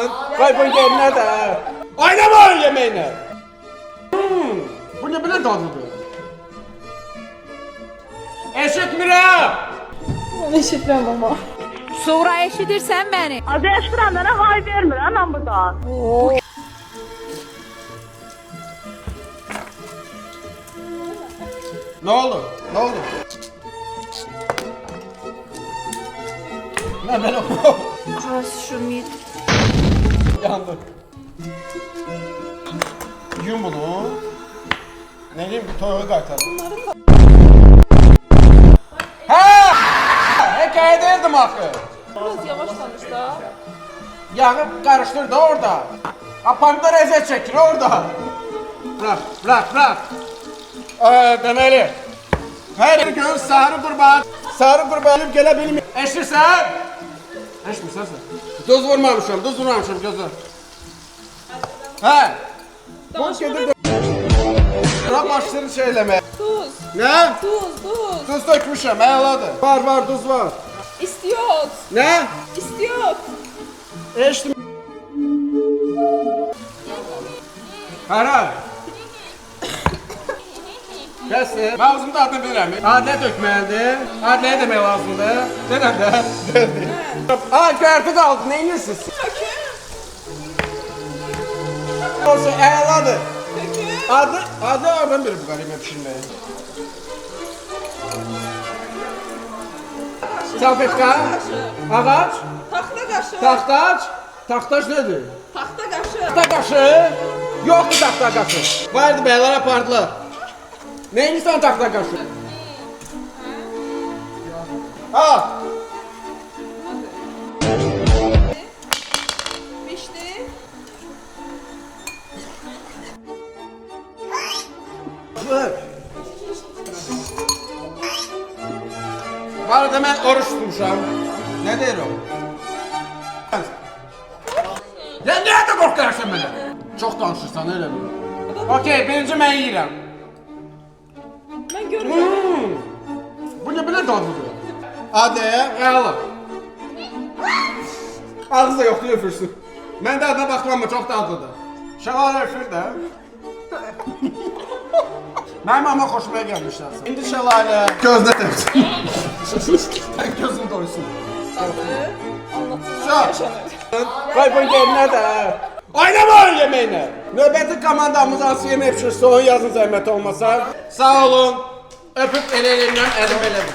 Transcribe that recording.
sen. Koy bu yerine de. Oynama öyle yemeğine. Bu ne bile dadlıdır. Eşitmirəm. Eşitmirəm ama. Sonra eşidirsən məni. Adı eşitmirəmlərə hay vermirəm mən burada. Ne oldu? Ne oldu? Ne ben o? Az şumid. Yandı. Yum bunu. Ne diyeyim? Toyuğu qaytardım. Ha! Hekaye değildim axı. Biraz yavaş danış da. Yağı karıştırdı orada. Apamda rezet çekir orada. Bırak. Demeli. Her gün sarı kurban gələ bilmir. Eşirsən? Eşmirsən sən? Duz vurmamışam gözlə. Hə? Boş gedir. Bırak başları şeyləmə. Tuz. Ne? Tuz. Duz dökmüşəm, əladır. Var, duz var. İstiyoruz. Ne? İstiyoruz. Eşdim. Hara? Kəsdir. Mən ağzımda adını bilirəm. Adlə dökməlidir. Adləyə demək lazımdır. Denəm də. Kərti qaldı, neynirsiz? Olsun, əladır. Adı oradan biri bu qalimə pişirməyə. Salfetka. Ağac. Taxta qaşı. Taxtac. Taxtac nədir? Taxta qaşı. Taxta qaşı. Yoxdur taxta qaşı. Vardı bəylər apardılar. Neyinsən taxta qaşı? Ha. Pişdi. Bu arada mən oruç tutmuşam. Nə deyir o? Ya niyə də qorxursan mənə? Çox danışırsan elə bil. Okey, birinci mən yeyirəm. Mən görürəm. Bu ne belə dadlıdır? Hadi, əla. Ağzı da yoxdur, öfürsün. Mən də adına baxmam, çox dadlıdır. Şəval öfür də. Mənim ama xoşuma gəlmişlər. İndi şəlalə. Gözlə təpsin. Gözüm doysun. Qoy bu yerinə də. Oynama öyle yemeğine. Nöbeti komandamız Asiye yemek pişirse onun yazın zahmet olmasa. Sağ olun. Öpüp el elimden elim eledim.